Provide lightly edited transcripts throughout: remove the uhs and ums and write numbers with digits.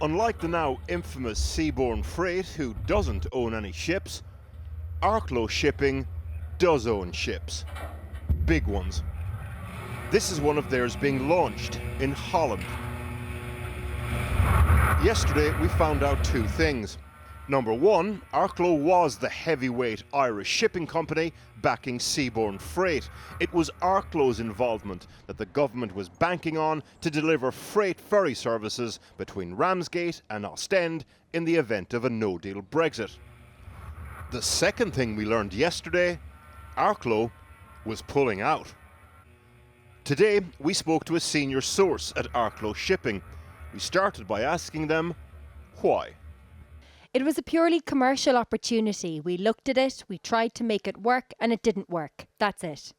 Unlike the now infamous Seaborne Freight, who doesn't own any ships, Arklow Shipping does own ships. Big ones. This is one of theirs being launched in Holland. Yesterday we found out two things. Number one, Arklow was the heavyweight Irish shipping company backing Seaborne Freight. It was Arklow's involvement that the government was banking on to deliver freight ferry services between Ramsgate and Ostend in the event of a no-deal Brexit. The second thing we learned yesterday, Arklow was pulling out. Today we spoke to a senior source at Arklow Shipping. We started by asking them why. It was a purely commercial opportunity. We looked at it, we tried to make it work, and it didn't work. That's it.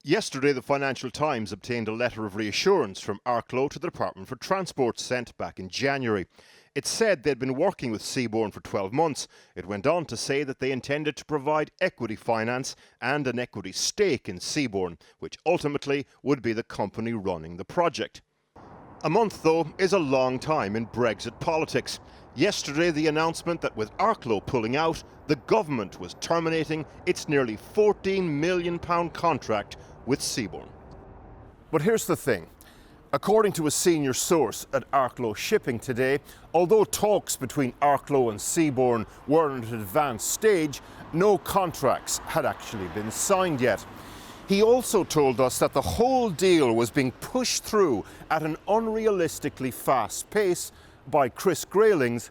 Yesterday, the Financial Times obtained a letter of reassurance from Arklow to the Department for Transport sent back in January. It said they'd been working with Seaborne for 12 months. It went on to say that they intended to provide equity finance and an equity stake in Seaborne, which ultimately would be the company running the project. A month, though, is a long time in Brexit politics. Yesterday, the announcement that with Arklow pulling out, the government was terminating its nearly £14 million contract with Seaborne. But here's the thing. According to a senior source at Arklow Shipping today, although talks between Arklow and Seaborne were at an advanced stage, no contracts had actually been signed yet. He also told us that the whole deal was being pushed through at an unrealistically fast pace by Chris Grayling's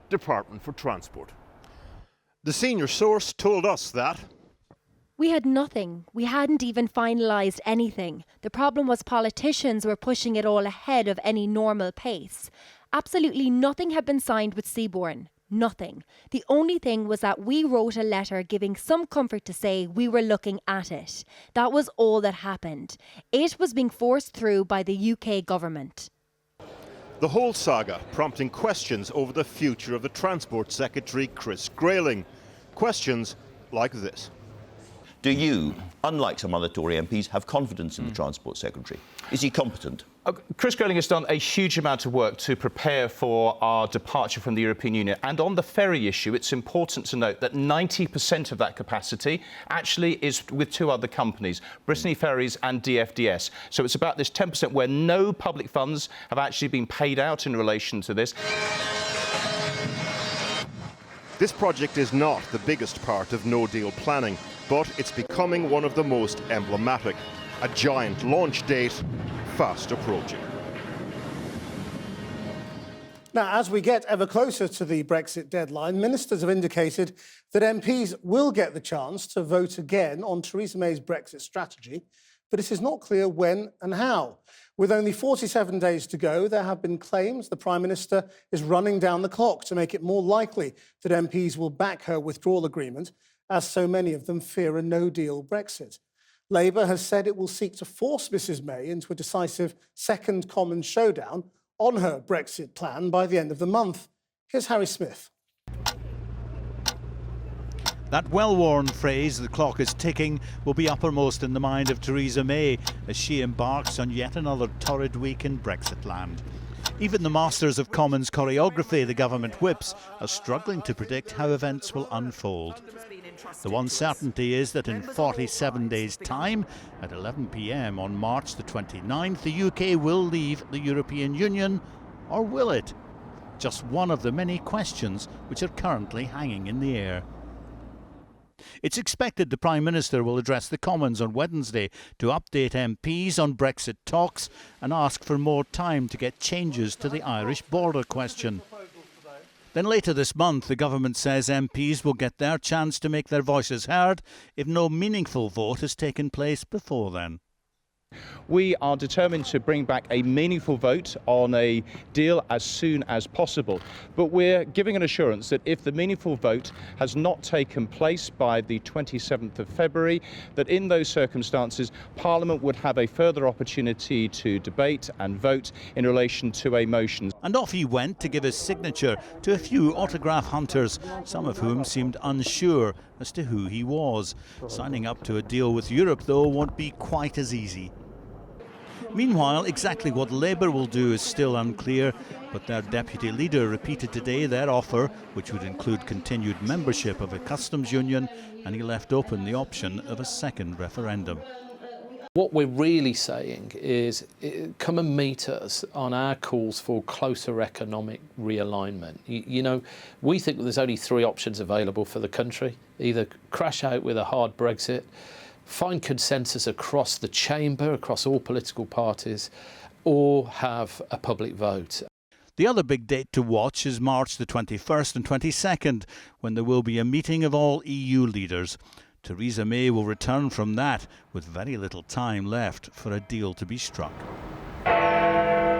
Department for Transport. The senior source told us that we had nothing. We hadn't even finalised anything. The problem was politicians were pushing it all ahead of any normal pace. Absolutely nothing had been signed with Seaborne. Nothing. The only thing was that we wrote a letter giving some comfort to say we were looking at it. That was all that happened. It was being forced through by the UK government. the whole saga prompting questions over the future of the Transport Secretary, Chris Grayling. Questions like this. Do you, unlike some other Tory MPs, have confidence in the Transport Secretary? Is he competent? Chris Grayling has done a huge amount of work to prepare for our departure from the European Union. And on the ferry issue, it's important to note that 90% of that capacity actually is with two other companies, Brittany Ferries and DFDS. So it's about this 10% where no public funds have actually been paid out in relation to this. This project is not the biggest part of no-deal planning, but it's becoming one of the most emblematic. A giant launch date fast approaching. Now, as we get ever closer to the Brexit deadline, ministers have indicated that MPs will get the chance to vote again on Theresa May's Brexit strategy, but it is not clear when and how. With only 47 days to go, there have been claims the Prime Minister is running down the clock to make it more likely that MPs will back her withdrawal agreement, as so many of them fear a no-deal Brexit. Labour has said it will seek to force Mrs May into a decisive second common showdown on her Brexit plan by the end of the month. Here's Harry Smith. That well-worn phrase, "the clock is ticking," will be uppermost in the mind of Theresa May as she embarks on yet another torrid week in Brexit land. Even the masters of Commons choreography, the government whips, are struggling to predict how events will unfold. The one certainty is that in 47 days' time, at 11 p.m. on March the 29th, the UK will leave the European Union, or will it? Just one of the many questions which are currently hanging in the air. It's expected the Prime Minister will address the Commons on Wednesday to update MPs on Brexit talks and ask for more time to get changes to the Irish border question. Then later this month, the government says MPs will get their chance to make their voices heard if no meaningful vote has taken place before then. We are determined to bring back a meaningful vote on a deal as soon as possible. But we're giving an assurance that if the meaningful vote has not taken place by the 27th of February, that in those circumstances, Parliament would have a further opportunity to debate and vote in relation to a motion. And off he went to give his signature to a few autograph hunters, some of whom seemed unsure as to who he was. Signing up to a deal with Europe, though, won't be quite as easy. Meanwhile, exactly what Labour will do is still unclear, but their deputy leader repeated today their offer, which would include continued membership of a customs union, and he left open the option of a second referendum. What we're really saying is come and meet us on our calls for closer economic realignment. You know, we think there's only three options available for the country: either crash out with a hard Brexit, find consensus across the chamber, across all political parties, or have a public vote. The other big date to watch is March the 21st and 22nd, when there will be a meeting of all EU leaders. Theresa May will return from that with very little time left for a deal to be struck.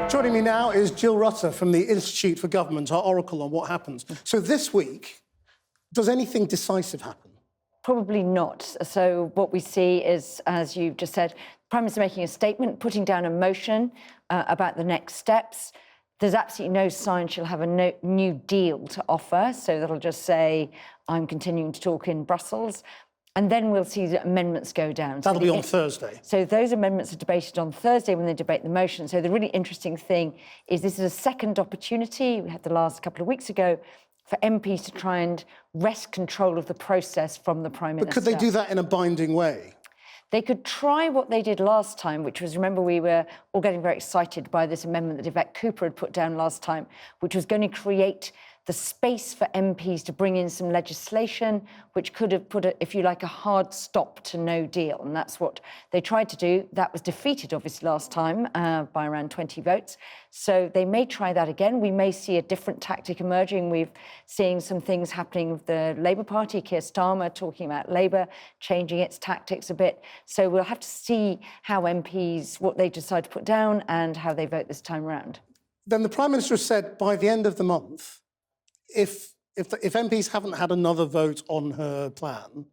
Joining me now is Jill Rutter from the Institute for Government, our oracle on what happens. So this week, does anything decisive happen? Probably not. So what we see is, as you've just said, the Prime Minister making a statement, putting down a motion about the next steps. There's absolutely no sign she'll have a new deal to offer, so that'll just say, I'm continuing to talk in Brussels. And then we'll see the amendments go down. That'll be on Thursday. So those amendments are debated on Thursday when they debate the motion. So the really interesting thing is this is a second opportunity, we had the last couple of weeks ago, for MPs to try and wrest control of the process from the Prime Minister. But could they do that in a binding way? They could try what they did last time, which was, remember, we were all getting very excited by this amendment that Yvette Cooper had put down last time, which was going to create the space for MPs to bring in some legislation which could have put, if you like, a hard stop to no deal. And that's what they tried to do. That was defeated, obviously, last time by around 20 votes. So they may try that again. We may see a different tactic emerging. We've seen some things happening with the Labour Party, Keir Starmer talking about Labour changing its tactics a bit. So we'll have to see how MPs, what they decide to put down and how they vote this time around. Then the Prime Minister has said by the end of the month, if MPs haven't had another vote on her plan,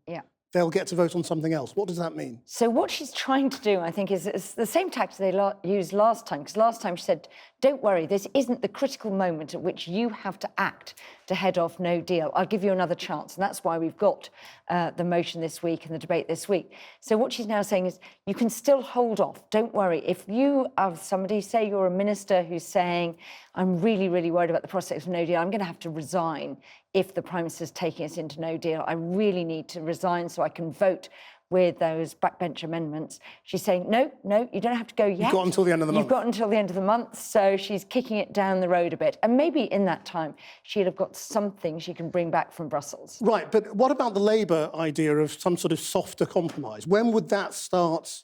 they'll get to vote on something else. What does that mean? So what she's trying to do, I think, is the same tactic they used last time, because last time she said, don't worry, this isn't the critical moment at which you have to act to head off no deal. I'll give you another chance. And that's why we've got the motion this week and the debate this week. So what she's now saying is, you can still hold off. Don't worry. If you are somebody, say you're a minister who's saying, I'm really, really worried about the prospects of no deal, I'm going to have to resign if the Prime Minister's taking us into no deal. I really need to resign so I can vote with those backbench amendments. She's saying, no, you don't have to go yet. You've got until the end of the month. You've got until the end of the month. So she's kicking it down the road a bit. And maybe in that time, she'll have got something she can bring back from Brussels. Right, but what about the Labour idea of some sort of softer compromise? When would that start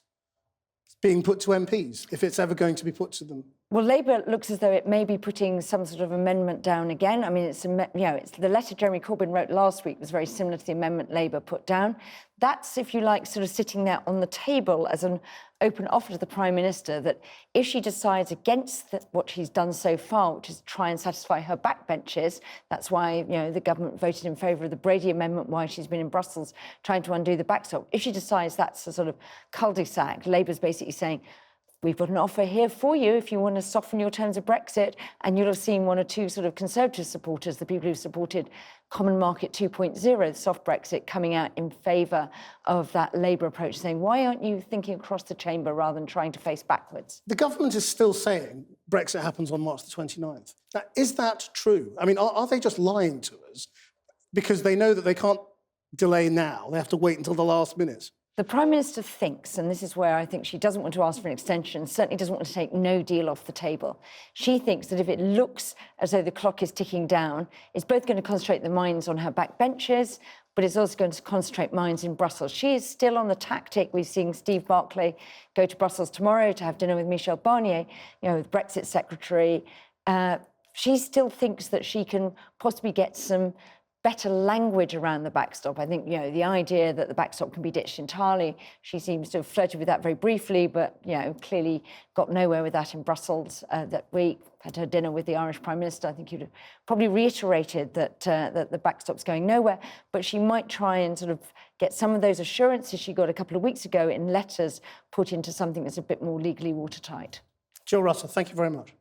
being put to MPs, if it's ever going to be put to them? Well, Labour looks as though it may be putting some sort of amendment down again. I mean, it's the letter Jeremy Corbyn wrote last week was very similar to the amendment Labour put down. That's, if you like, sort of sitting there on the table as an open offer to the Prime Minister that if she decides against what she's done so far, which is try and satisfy her backbenchers, that's why, the government voted in favour of the Brady Amendment, why she's been in Brussels trying to undo the backstop. If she decides that's a sort of cul-de-sac, Labour's basically saying, we've got an offer here for you if you want to soften your terms of Brexit. And you'll have seen one or two sort of Conservative supporters, the people who supported Common Market 2.0, the soft Brexit, coming out in favour of that Labour approach, saying, why aren't you thinking across the chamber rather than trying to face backwards? The government is still saying Brexit happens on March the 29th. Now, is that true? I mean, are they just lying to us because they know that they can't delay now? They have to wait until the last minute. The Prime Minister thinks, and this is where I think she doesn't want to ask for an extension, certainly doesn't want to take no deal off the table. She thinks that if it looks as though the clock is ticking down, it's both going to concentrate the minds on her backbenchers, but it's also going to concentrate minds in Brussels. She is still on the tactic. We're seeing Steve Barclay go to Brussels tomorrow to have dinner with Michel Barnier, the Brexit secretary. She still thinks that she can possibly get some better language around the backstop. I think, the idea that the backstop can be ditched entirely, she seems to have flirted with that very briefly, but, clearly got nowhere with that in Brussels. That week, had her dinner with the Irish Prime Minister. I think you'd have probably reiterated that the backstop's going nowhere, but she might try and sort of get some of those assurances she got a couple of weeks ago in letters put into something that's a bit more legally watertight. Jill Rutter, thank you very much.